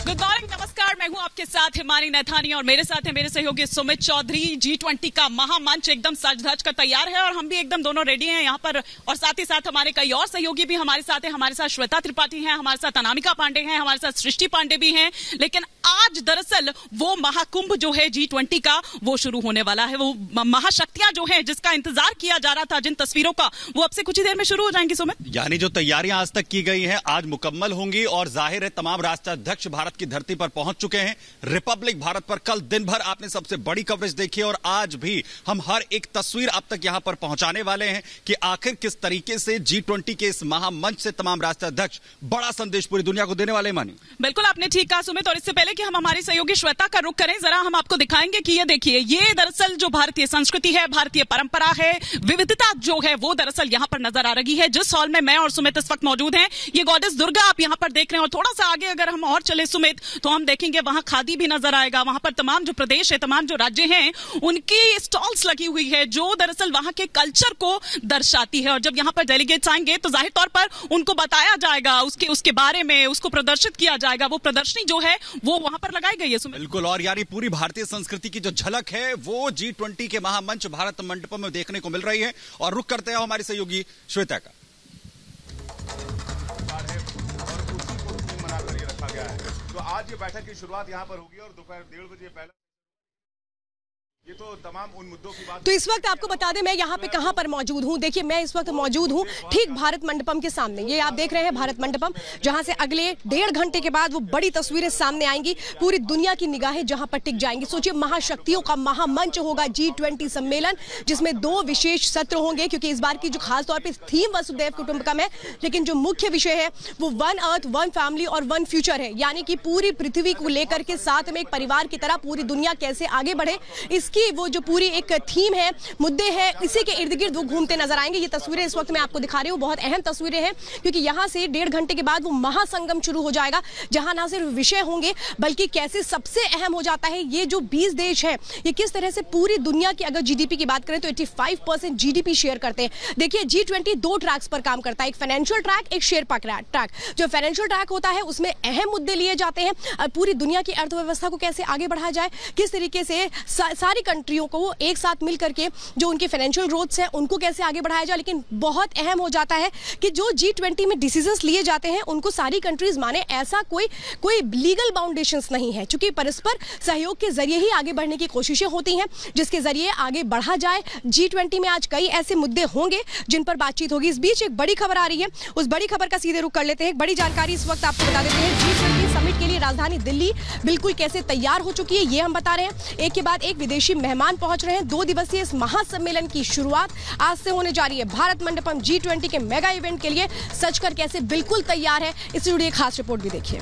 Good morning, नमस्कार। मैं हूं आपके साथ हिमानी नैथानी और मेरे साथ है मेरे सहयोगी सुमित चौधरी। G20 का महामंच एकदम सज धज कर तैयार है और हम भी एकदम दोनों रेडी हैं यहाँ पर। और साथ ही साथ हमारे कई और सहयोगी भी हमारे साथ हैं। हमारे साथ श्वेता त्रिपाठी हैं, हमारे साथ अनामिका पांडे हैं, हमारे साथ सृष्टि पांडे भी हैं। लेकिन आज दरअसल वो महाकुंभ जो है G20 का वो शुरू होने वाला है। वो महाशक्तियां जो है जिसका इंतजार किया जा रहा था, जिन तस्वीरों का, वो अब से कुछ ही देर में शुरू हो जाएंगी। सुमित, यानी जो तैयारियां आज तक की गई हैं आज मुकम्मल होंगी और जाहिर है तमाम राष्ट्राध्यक्ष भारत की धरती पर पहुंच चुके हैं। रिपब्लिक भारत पर कल दिन भर आपने सबसे बड़ी कवरेज देखी और आज भी हम हर एक तस्वीर अब तक यहां पर पहुंचाने वाले हैं कि आखिर किस तरीके से G20 के इस महामंच से तमाम राष्ट्राध्यक्ष बड़ा संदेश पूरी दुनिया को देने वाले। मानी बिल्कुल आपने ठीक कहा सुमित। और इससे पहले कि हम हमारी सहयोगी श्वेता का रुख करें, जरा हम आपको दिखाएंगे कि ये देखिए, ये दरअसल जो भारतीय संस्कृति है, भारतीय परंपरा है, विविधता जो है वो दरअसल यहां पर नजर आ रही है। जिस हॉल में मैं और सुमित इस वक्त मौजूद हैं, ये गॉडेस दुर्गा आप यहां पर देख रहे हैं। और थोड़ा सा आगे अगर हम और चले सुमित, तो हम देखेंगे वहां खादी भी नजर आएगा। वहां पर तमाम जो प्रदेश है, तमाम जो राज्य हैं, उनकी स्टॉल्स लगी हुई है जो दरअसल वहां के कल्चर को दर्शाती है। और जब यहां पर डेलीगेट्स आएंगे तो जाहिर तौर पर उनको बताया जाएगा उसके बारे में, उसको प्रदर्शित किया जाएगा। वो प्रदर्शनी जो है वो वहां पर लगाई गई है सुमित। बिल्कुल, और यानी पूरी भारतीय संस्कृति की जो झलक है वो G20 के महामंच भारत मंडपम में देखने को मिल रही है। और रुक करते हैं हमारी सहयोगी श्वेता का। तो आज ये बैठक की शुरुआत यहाँ पर होगी और दोपहर 1:30 बजे पहले ये तो तमाम उन मुद्दों की बात। तो इस वक्त आपको बता दें मैं यहाँ पे कहाँ पर मौजूद हूँ। देखिए, मैं इस वक्त मौजूद हूँ ठीक भारत मंडपम के सामने। ये आप देख रहे हैं भारत मंडपम, जहाँ से अगले 1.5 घंटे के बाद वो बड़ी तस्वीरें सामने आएंगी। पूरी दुनिया की निगाहें जहाँ पर टिक जाएंगी। सोचिए, महाशक्तियों का महामंच होगा G20 सम्मेलन, जिसमें 2 विशेष सत्र होंगे। क्योंकि इस बार की जो खास तौर पर थीम वसुधैव कुटुंबकम है, लेकिन जो मुख्य विषय है वो वन अर्थ, वन फैमिली और वन फ्यूचर है। यानी कि पूरी पृथ्वी को लेकर के साथ में एक परिवार की तरह पूरी दुनिया कैसे आगे बढ़े, इसकी वो जो पूरी एक थीम है, मुद्दे हैं, इसी के इर्द गिर्द वो घूमते नजर आएंगे। ये तस्वीरें इस वक्त मैं आपको दिखा रही हूँ, बहुत अहम तस्वीरें हैं। क्योंकि यहाँ से 1.5 घंटे के बाद वो महासंगम शुरू हो जाएगा, जहां ना सिर्फ विषय होंगे बल्कि कैसे सबसे अहम हो जाता है ये जो 20 देश हैं, ये किस तरह से पूरी दुनिया की अगर जीडीपी की बात करें तो 85% जीडीपी शेयर करते हैं। देखिए, G20 2 ट्रैक्स पर काम करता है, एक फाइनेंशियल ट्रैक, एक शेरपा ट्रैक। जो फाइनेंशियल ट्रैक होता है उसमें अहम मुद्दे लिए जाते हैं और पूरी दुनिया की अर्थव्यवस्था को कैसे आगे बढ़ाया जाए, किस तरीके से सारी कंट्रियों को वो एक साथ मिल करके जो उनके फाइनेंशियल ग्रोथ्स हैं उनको कैसे आगे बढ़ाया जाए। लेकिन बहुत अहम हो जाता है कि जो G20 में डिसीजंस लिए जाते हैं उनको सारी कंट्रीज माने, ऐसा कोई लीगल बाउंडेशंस नहीं है। क्योंकि परस्पर सहयोग के जरिए ही आगे बढ़ने की कोशिशें होती हैं, जिसके जरिए आगे बढ़ा जाए। G20 में आज कई ऐसे मुद्दे होंगे जिन पर बातचीत होगी। इस बीच एक बड़ी खबर आ रही है, उस बड़ी खबर का सीधे रुख कर लेते हैं। एक बड़ी जानकारी इस वक्त आपको बता देते हैं। G20 समिट के लिए राजधानी दिल्ली बिल्कुल कैसे तैयार हो चुकी है ये हम बता रहे हैं। एक के बाद एक विदेशी मेहमान पहुंच रहे हैं। 2 दिवसीय इस महासम्मेलन की शुरुआत आज से होने जा रही है। भारत मंडपम G20 के मेगा इवेंट के लिए सजकर कैसे बिल्कुल तैयार है, इससे जुड़ी एक खास रिपोर्ट भी देखिए।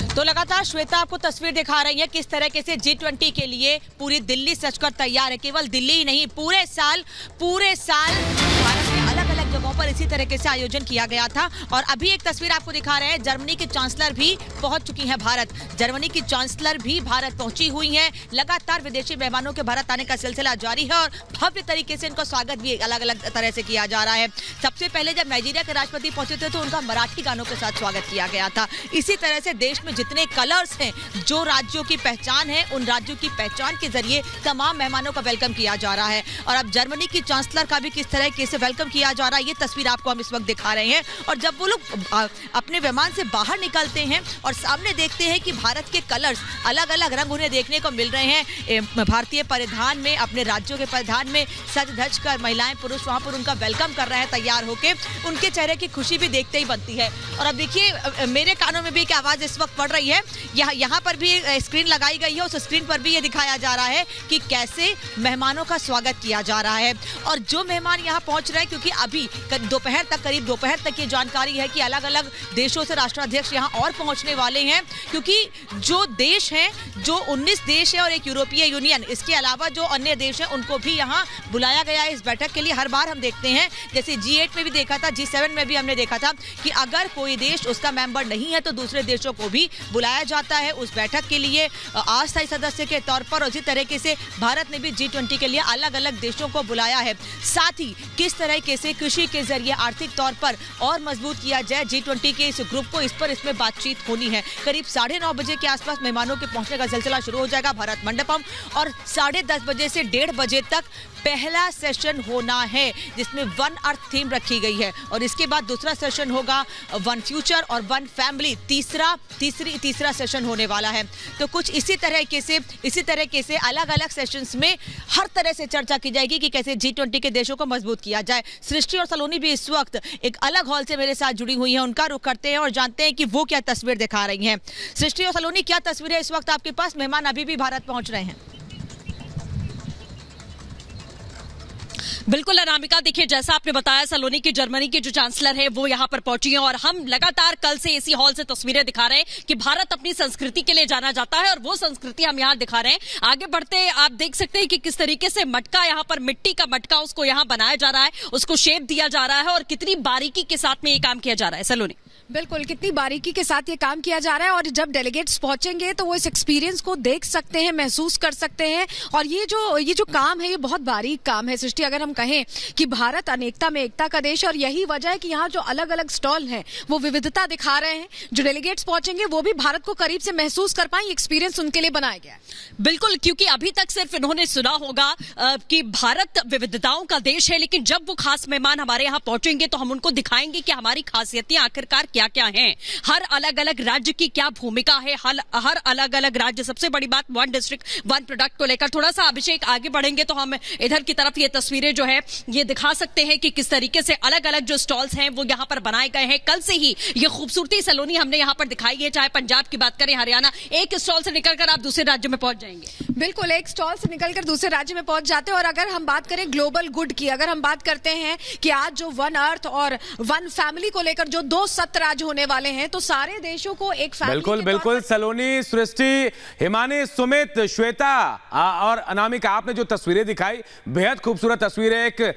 तो लगातार श्वेता आपको तस्वीर दिखा रही है किस तरह से G20 के लिए पूरी दिल्ली सजकर तैयार है। केवल दिल्ली ही नहीं, पूरे साल भारत में अलग अलग जगहों पर इसी तरीके से आयोजन किया गया था। और अभी एक तस्वीर आपको दिखा रहे हैं, जर्मनी की चांसलर भी पहुंच चुकी हैं भारत। जर्मनी की चांसलर भी भारत पहुंची हुई हैं। लगातार विदेशी मेहमानों के भारत आने का सिलसिला जारी है और भव्य तरीके से इनका स्वागत भी अलग अलग तरह से किया जा रहा है। सबसे पहले जब नाइजीरिया के राष्ट्रपति पहुंचे थे तो उनका मराठी गानों के साथ स्वागत किया गया था। इसी तरह से देश में जितने कलर्स हैं, जो राज्यों की पहचान है, उन राज्यों की पहचान के जरिए तमाम मेहमानों का वेलकम किया जा रहा है। और अब जर्मनी की चांसलर का भी किस तरह से वेलकम किया जा रहा है, ये तस्वीर आपको हम इस वक्त दिखा रहे हैं। और जब वो लोग अपने विमान से बाहर निकलते हैं और सामने देखते हैं कि भारत के कलर्स, अलग अलग रंग उन्हें देखने को मिल रहे हैं। भारतीय परिधान में, अपने राज्यों के परिधान में सज धज कर महिलाएं पुरुष वहां पर उनका वेलकम कर रहे हैं तैयार होके। उनके चेहरे की खुशी भी देखते ही बनती है। और अब देखिए, मेरे कानों में भी एक आवाज इस वक्त पड़ रही है। यहाँ पर भी स्क्रीन लगाई गई है, उस स्क्रीन पर भी ये दिखाया जा रहा है कि कैसे मेहमानों का स्वागत किया जा रहा है। और जो मेहमान यहाँ पहुंच रहे हैं, क्योंकि अभी दोपहर तक, करीब दोपहर तक ये जानकारी है कि अलग अलग देशों से राष्ट्राध्यक्ष यहाँ और पहुंचने वाले हैं, क्योंकि जो देश हैं, जो 19 देश है और एक यूरोपीय यूनियन, इसके अलावा जो अन्य देश हैं उनको भी यहाँ बुलाया गया है इस बैठक के लिए। हर बार हम देखते हैं, जैसे G8 में भी देखा था, G7 में भी हमने देखा था कि अगर कोई देश उसका मेंबर नहीं है तो दूसरे देशों को भी बुलाया जाता है उस बैठक के लिए अस्थायी सदस्य के तौर पर। उसी तरीके से भारत ने भी G20 के लिए अलग अलग देशों को बुलाया है। साथ ही किस तरीके से कृषि के जरिए आर्थिक तौर पर और मजबूत किया जाए G20 के इस ग्रुप को, इस पर इसमें बातचीत होनी है। करीब 9:30 बजे के आसपास मेहमानों के पहुंचने का सिलसिला शुरू हो जाएगा भारत मंडपम, और 10:30 बजे से 1:30 बजे तक पहला सेशन होना है जिसमें वन अर्थ थीम रखी गई है, और इसके बाद दूसरा सेशन होगा वन फ्यूचर और वन फैमिली, तीसरा सेशन होने वाला है। तो कुछ इसी तरीके से अलग अलग सेशंस में हर तरह से चर्चा की जाएगी कि कैसे G20 के देशों को मजबूत किया जाए। सृष्टि और सलोनी भी इस वक्त एक अलग हॉल से मेरे साथ जुड़ी हुई हैं, उनका रुख करते हैं और जानते हैं कि वो क्या तस्वीर दिखा रही हैं। सृष्टि और सलोनी, क्या तस्वीर है इस वक्त आपके पास? मेहमान अभी भी भारत पहुंच रहे हैं। बिल्कुल अनामिका, देखिए जैसा आपने बताया, सलोनी की जर्मनी की जो चांसलर है वो यहाँ पर पहुंची है, और हम लगातार कल से इसी हॉल से तस्वीरें दिखा रहे हैं कि भारत अपनी संस्कृति के लिए जाना जाता है, और वो संस्कृति हम यहाँ दिखा रहे हैं। आगे बढ़ते आप देख सकते हैं कि किस तरीके से मटका, यहाँ पर मिट्टी का मटका, उसको यहाँ बनाया जा रहा है, उसको शेप दिया जा रहा है, और कितनी बारीकी के साथ में ये काम किया जा रहा है। सलोनी, बिल्कुल, कितनी बारीकी के साथ ये काम किया जा रहा है, और जब डेलीगेट्स पहुंचेंगे तो वो इस एक्सपीरियंस को देख सकते हैं, महसूस कर सकते हैं। और ये जो काम है, ये बहुत बारीक काम है सृष्टि। अगर हम कहें कि भारत अनेकता में एकता का देश, और यही वजह है कि यहाँ जो अलग अलग स्टॉल हैं वो विविधता दिखा रहे हैं। जो डेलीगेट्स पहुंचेंगे वो भी भारत को करीब से महसूस कर पाए, एक्सपीरियंस उनके लिए बनाया गया है। बिल्कुल, क्योंकि अभी तक सिर्फ इन्होंने सुना होगा कि भारत विविधताओं का देश है, लेकिन जब वो खास मेहमान हमारे यहाँ पहुंचेंगे तो हम उनको दिखाएंगे कि हमारी खासियतें आखिरकार क्या क्या हैं, हर अलग अलग राज्य की क्या भूमिका है, हर अलग अलग राज्य, सबसे बड़ी बात वन डिस्ट्रिक्ट वन प्रोडक्ट को लेकर। थोड़ा सा अभिषेक आगे बढ़ेंगे तो हम इधर की तरफ ये तस्वीरें जो है ये दिखा सकते हैं कि किस तरीके से अलग अलग जो स्टॉल्स हैं वो यहाँ पर बनाए गए हैं। कल से ही ये खूबसूरती सलोनी हमने यहाँ पर दिखाई है, चाहे पंजाब की बात करें, हरियाणा, एक स्टॉल से निकलकर आप दूसरे राज्य में पहुंच जाएंगे। बिल्कुल, एक स्टॉल से निकलकर दूसरे राज्य में पहुंच जाते हैं। और अगर हम बात करें ग्लोबल गुड की, अगर हम बात करते हैं कि आज जो वन अर्थ और वन फैमिली को लेकर जो 2 सत्र आज होने वाले हैं, तो सारे देशों को एक फैमिली बिल्कुल सलोनी, सृष्टि, हिमानी, सुमित, श्वेता और अनामिका, आपने जो तस्वीरें दिखाई बेहद खूबसूरत तस्वीरें, एक